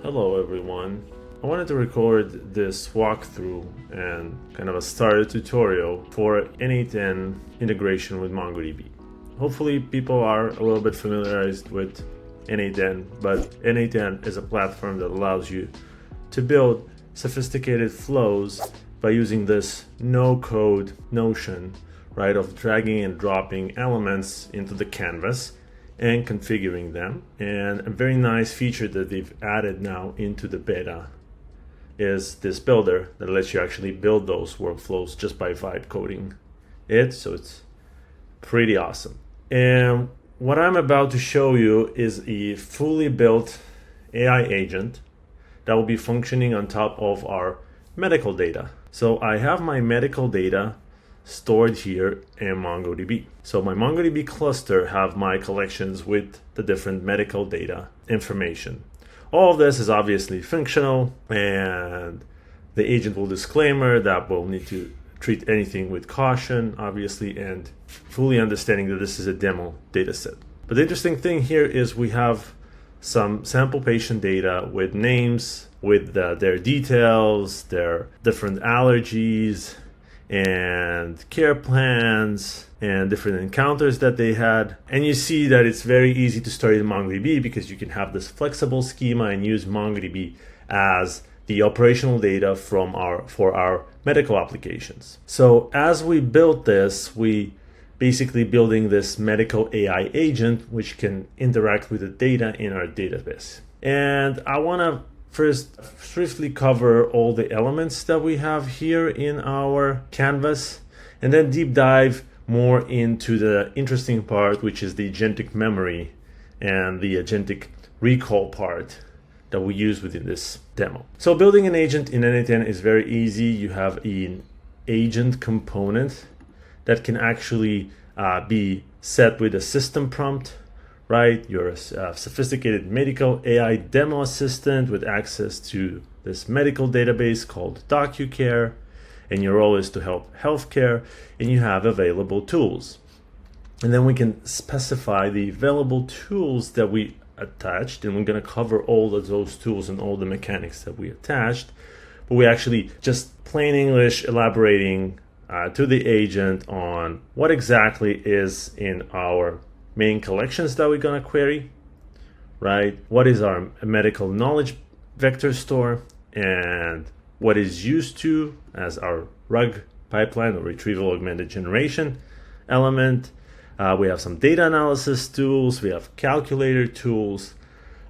Hello everyone. I wanted to record this walkthrough and kind of a starter tutorial for n8n integration with MongoDB. Hopefully people are a little bit familiarized with n8n, but n8n is a platform that allows you to build sophisticated flows by using this no-code notion, right, of dragging and dropping elements into the canvas and configuring them. And a very nice feature that they've added now into the beta is this builder that lets you actually build those workflows just by vibe coding it. So it's pretty awesome. And what I'm about to show you is a fully built AI agent that will be functioning on top of our medical data. So I have my medical data stored here in MongoDB. So my MongoDB cluster have my collections with the different medical data information. All of this is obviously functional, and the agent will disclaimer that we'll need to treat anything with caution, obviously, and fully understanding that this is a demo dataset. But the interesting thing here is we have some sample patient data with names, with their details, their different allergies, and care plans and different encounters that they had. And you see that it's very easy to start in MongoDB because you can have this flexible schema and use MongoDB as the operational data for our medical applications. So as we built this, we basically building this medical AI agent which can interact with the data in our database. And I want to first swiftly cover all the elements that we have here in our canvas, and then deep dive more into the interesting part, which is the agentic memory and the agentic recall part that we use within this demo. So building an agent in n8n is very easy. You have an agent component that can actually be set with a system prompt, right? You're a sophisticated medical AI demo assistant with access to this medical database called DocuCare, and your role is to help healthcare, and you have available tools. And then we can specify the available tools that we attached, and we're going to cover all of those tools and all the mechanics that we attached. But we actually just plain English elaborating to the agent on what exactly is in our main collections that we're going to query, right? What is our medical knowledge vector store, and what is used to as our RAG pipeline or retrieval augmented generation element. We have some data analysis tools, we have calculator tools,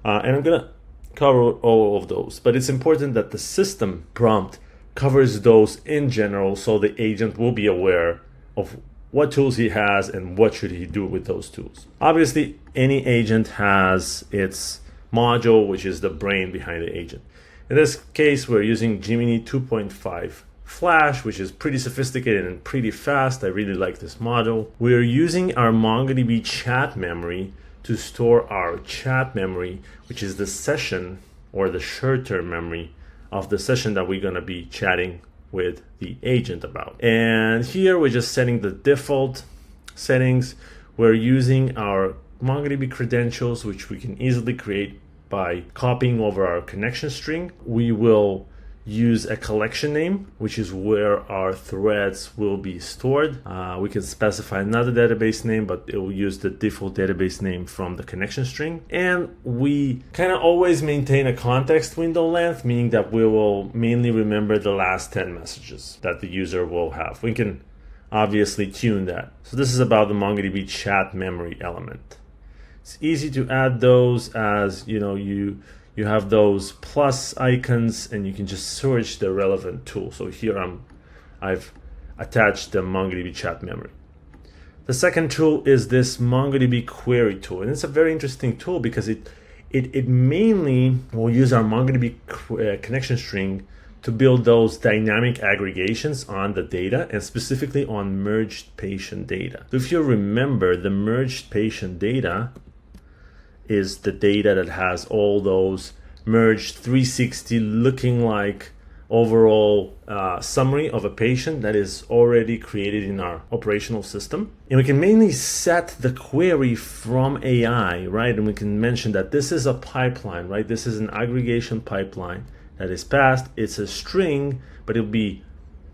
and I'm going to cover all of those. But it's important that the system prompt covers those in general, so the agent will be aware of what tools he has and what should he do with those tools. Obviously, any agent has its module, which is the brain behind the agent. In this case, we're using Gemini 2.5 Flash, which is pretty sophisticated and pretty fast. I really like this module. We're using our MongoDB chat memory to store our chat memory, which is the session or the short-term memory of the session that we're going to be chatting with the agent about. And here we're just setting the default settings. We're using our MongoDB credentials, which we can easily create by copying over our connection string. We will use a collection name, which is where our threads will be stored. We can specify another database name, but it will use the default database name from the connection string. And we kind of always maintain a context window length, meaning that we will mainly remember the last 10 messages that the user will have. We can obviously tune that. So this is about the MongoDB chat memory element. It's easy to add those, as you have those plus icons and you can just search the relevant tool. So here I've attached the MongoDB chat memory. The second tool is this MongoDB query tool, and it's a very interesting tool because it mainly will use our MongoDB connection string to build those dynamic aggregations on the data, and specifically on merged patient data. So if you remember, the merged patient data is the data that has all those merged 360 looking like overall summary of a patient that is already created in our operational system. And we can mainly set the query from AI, right? And we can mention that this is a pipeline, right? This is an aggregation pipeline that is passed. It's a string, but it'll be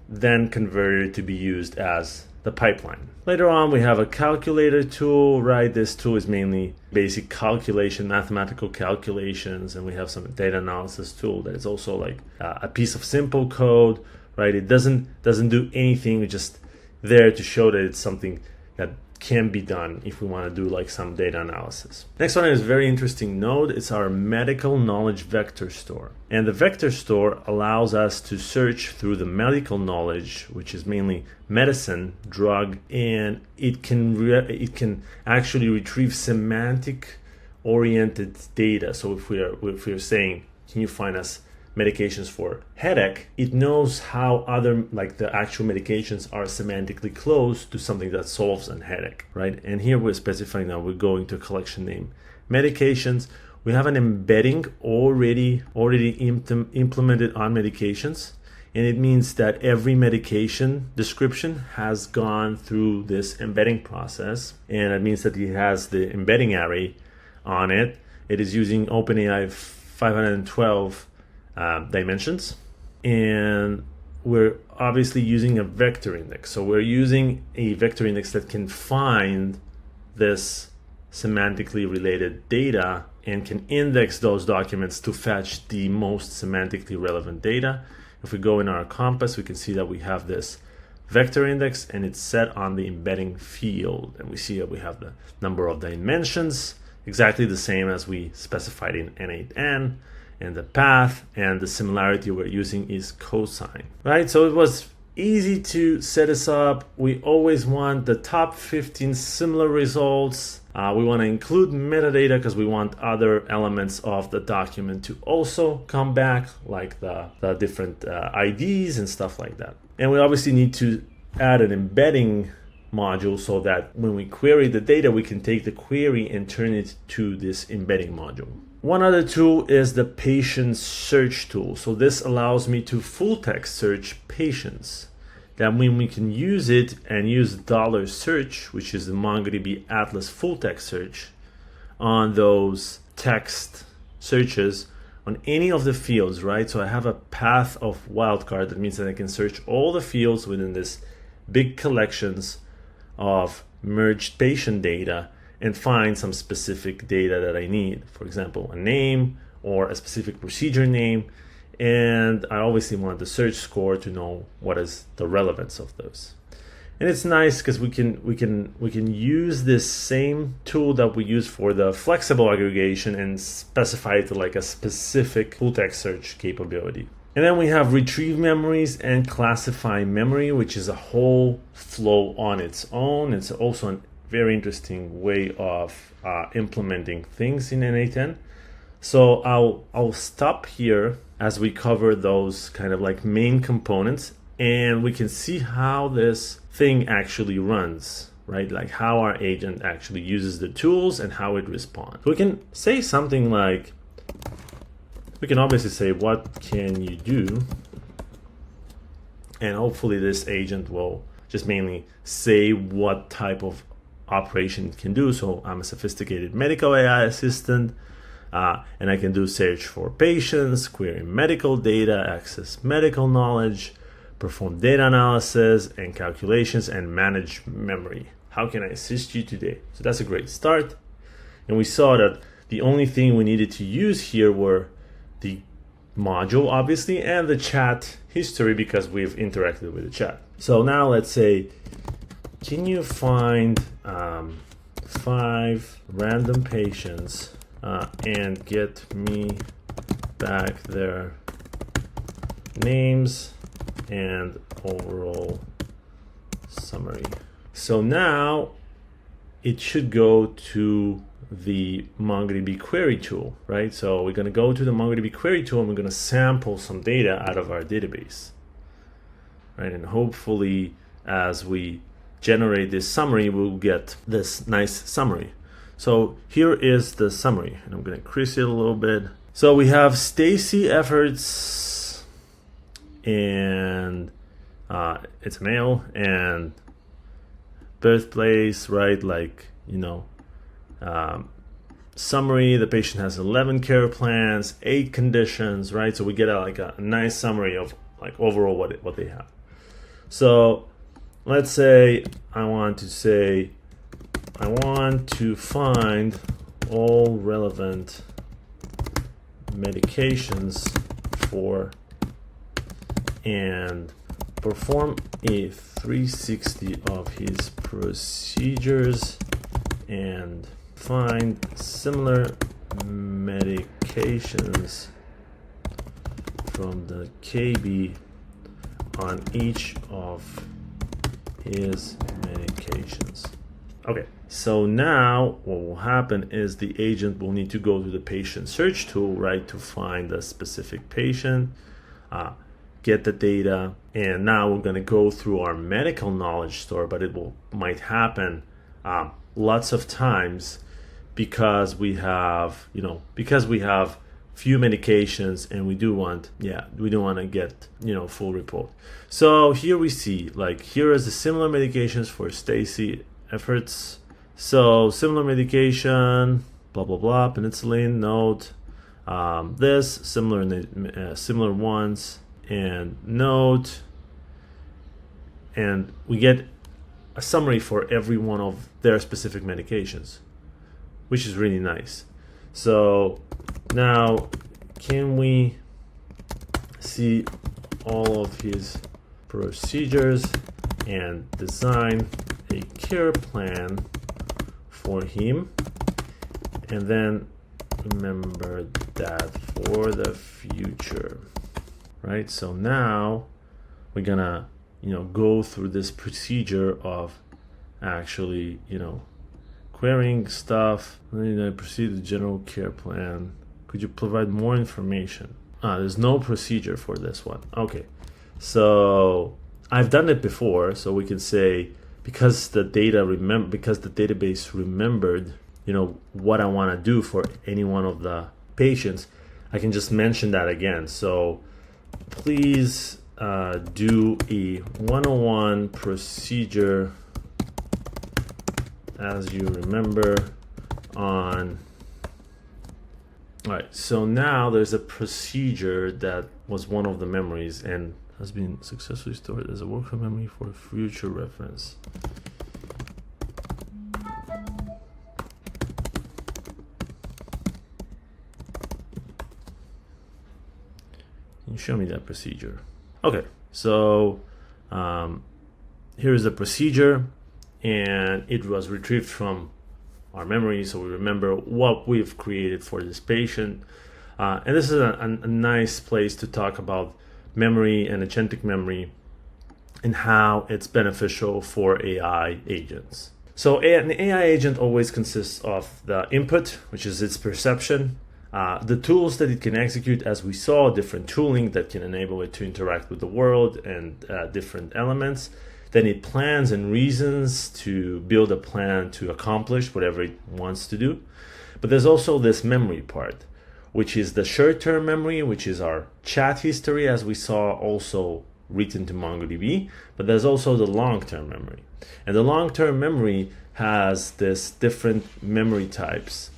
then converted to be used as the pipeline. Later on, we have a calculator tool, right? This tool is mainly basic calculation, mathematical calculations, and we have some data analysis tool that is also like a piece of simple code, right? It doesn't do anything, it's just there to show that it's something that can be done if we want to do like some data analysis. Next one is a very interesting node. It's our medical knowledge vector store. And the vector store allows us to search through the medical knowledge, which is mainly medicine, drug, and it can actually retrieve semantic oriented data. So if we're saying, can you find us medications for headache, it knows how other, like the actual medications, are semantically close to something that solves a headache, right? And here we're specifying now, we're going to collection name medications. We have an embedding already implemented on medications, and it means that every medication description has gone through this embedding process, and it means that it has the embedding array on it. It is using OpenAI 512 dimensions, and we're obviously using a vector index. So we're using a vector index that can find this semantically related data and can index those documents to fetch the most semantically relevant data. If we go in our compass, we can see that we have this vector index and it's set on the embedding field, and we see that we have the number of dimensions exactly the same as we specified in n8n, and the path and the similarity we're using is cosine, right? So it was easy to set this up. We always want the top 15 similar results. We want to include metadata because we want other elements of the document to also come back, like the different IDs and stuff like that. And we obviously need to add an embedding module so that when we query the data, we can take the query and turn it to this embedding module. One other tool is the patient search tool. So this allows me to full text search patients. That means we can use it and use $search, which is the MongoDB Atlas full text search, on those text searches on any of the fields, right? So I have a path of wildcard. That means that I can search all the fields within this big collections of merged patient data and find some specific data that I need. For example, a name or a specific procedure name. And I obviously want the search score to know what is the relevance of those. And it's nice because we can use this same tool that we use for the flexible aggregation and specify it to like a specific full text search capability. And then we have retrieve memories and classify memory, which is a whole flow on its own. It's also a very interesting way of implementing things in n8n. So I'll stop here as we cover those kind of like main components, and we can see how this thing actually runs, right? Like how our agent actually uses the tools and how it responds. We can say something like, we can obviously say, what can you do? And hopefully this agent will just mainly say what type of operation it can do. So I'm a sophisticated medical AI assistant, and I can do search for patients, query medical data, access medical knowledge, perform data analysis and calculations, and manage memory. How can I assist you today? So that's a great start. And we saw that the only thing we needed to use here were the module, obviously, and the chat history because we've interacted with the chat. So now let's say, can you find 5 random patients and get me back their names and overall summary. So now it should go to the MongoDB query tool, right? So we're going to go to the MongoDB query tool and we're going to sample some data out of our database, right? And hopefully as we generate this summary, we'll get this nice summary. So here is the summary, and I'm going to increase it a little bit. So we have Stacy efforts and it's a male, and birthplace, right? Like, summary, the patient has 11 care plans, 8 conditions, right? So we get a nice summary of like overall what they have. So let's say I want to find all relevant medications for and perform a 360 of his procedures and find similar medications from the KB on each of his medications. Okay, so now what will happen is the agent will need to go to the patient search tool, right, to find a specific patient, get the data, and now we're going to go through our medical knowledge store, but might happen lots of times because we have few medications, and we don't want to get full report. So here we see, like, here is the similar medications for Stacy efforts. So similar medication, blah blah blah, penicillin, note, this similar ones, and note, and we get a summary for every one of their specific medications, which is really nice. So now, can we see all of his procedures and design a care plan for him, and then remember that for the future, right? So now we're gonna go through this procedure of actually querying stuff. Then I proceed to general care plan. Could you provide more information? There's no procedure for this one. Okay, so I've done it before, so we can say, because the database remembered what I want to do for any one of the patients, I can just mention that again. So please do a 101 procedure as you remember on. All right, so now there's a procedure that was one of the memories and has been successfully stored as a worker memory for future reference. Can you show me that procedure? Okay, so here is the procedure, and it was retrieved from our memory, so we remember what we've created for this patient. And this is a nice place to talk about memory and agentic memory and how it's beneficial for AI agents. So an AI agent always consists of the input, which is its perception, the tools that it can execute, as we saw, different tooling that can enable it to interact with the world and different elements. Then it plans and reasons to build a plan to accomplish whatever it wants to do. But there's also this memory part, which is the short-term memory, which is our chat history, as we saw, also written to MongoDB. But there's also the long-term memory. And the long-term memory has this different memory types,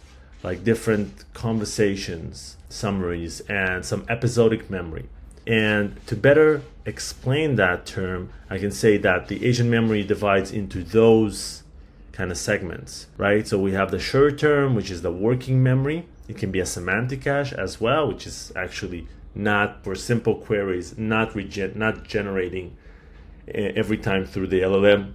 like different conversations, summaries, and some episodic memory. And to better explain that term, I can say that the agent memory divides into those kind of segments, right? So we have the short term, which is the working memory. It can be a semantic cache as well, which is actually not for simple queries, not generating every time through the LLM,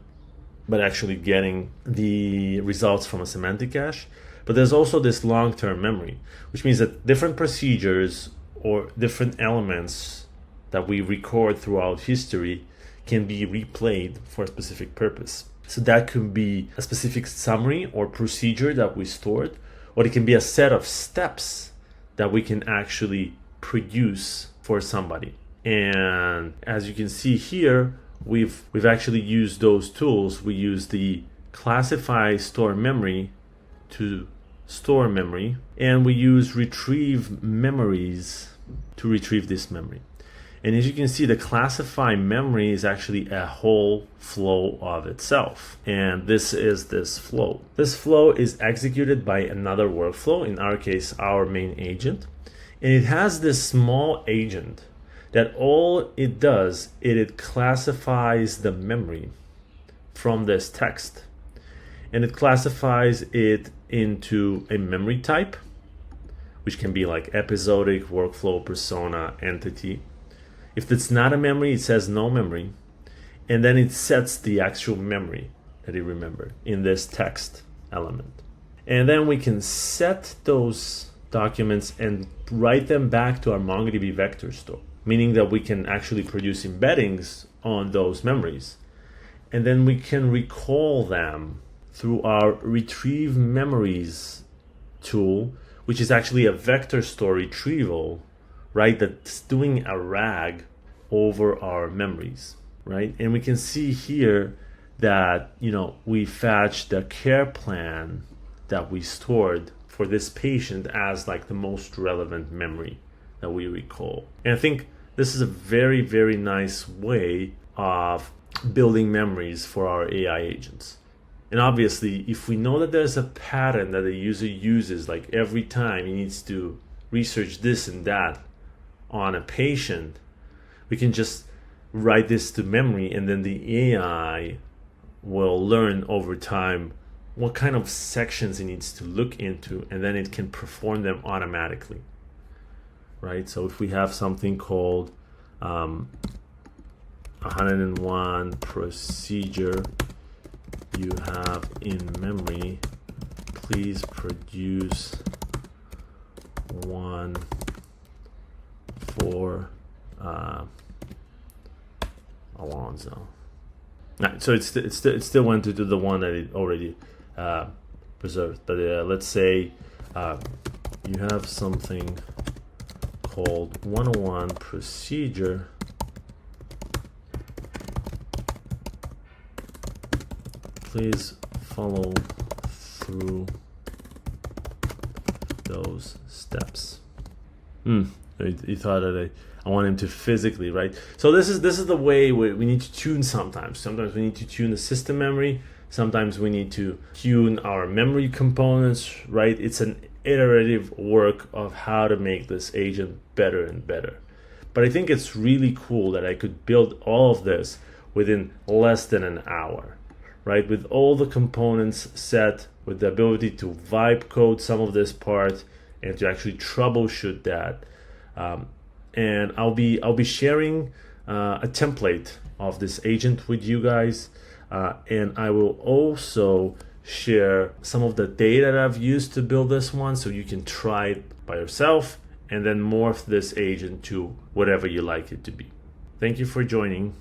but actually getting the results from a semantic cache. But there's also this long-term memory, which means that different procedures or different elements that we record throughout history can be replayed for a specific purpose. So that could be a specific summary or procedure that we stored, or it can be a set of steps that we can actually produce for somebody. And as you can see here, we've actually used those tools. We use the classify store memory to store memory, and we use retrieve memories to retrieve this memory. And as you can see, the classify memory is actually a whole flow of itself. And this is this flow. This flow is executed by another workflow, in our case, our main agent. And it has this small agent that all it does is it classifies the memory from this text. And it classifies it into a memory type, which can be like episodic, workflow, persona, entity. If it's not a memory, it says no memory. And then it sets the actual memory that it remembered in this text element. And then we can set those documents and write them back to our MongoDB vector store, meaning that we can actually produce embeddings on those memories. And then we can recall them through our retrieve memories tool, which is actually a vector store retrieval, right? That's doing a RAG over our memories, right? And we can see here that, we fetch the care plan that we stored for this patient as like the most relevant memory that we recall. And I think this is a very, very nice way of building memories for our AI agents. And obviously, if we know that there's a pattern that the user uses, like every time he needs to research this and that on a patient, we can just write this to memory, and then the AI will learn over time what kind of sections it needs to look into, and then it can perform them automatically, right? So if we have something called 101 procedure you have in memory, please produce one for Alonzo. Right, so it still went to the one that it already preserved. But let's say you have something called 101 procedure please follow through those steps. He thought that I want him to physically, right? So this is the way we need to tune sometimes. Sometimes we need to tune the system memory. Sometimes we need to tune our memory components, right? It's an iterative work of how to make this agent better and better. But I think it's really cool that I could build all of this within less than an hour, right? With all the components set, with the ability to vibe code some of this part and to actually troubleshoot that. And I'll be sharing a template of this agent with you guys, and I will also share some of the data that I've used to build this one, so you can try it by yourself and then morph this agent to whatever you like it to be. Thank you for joining.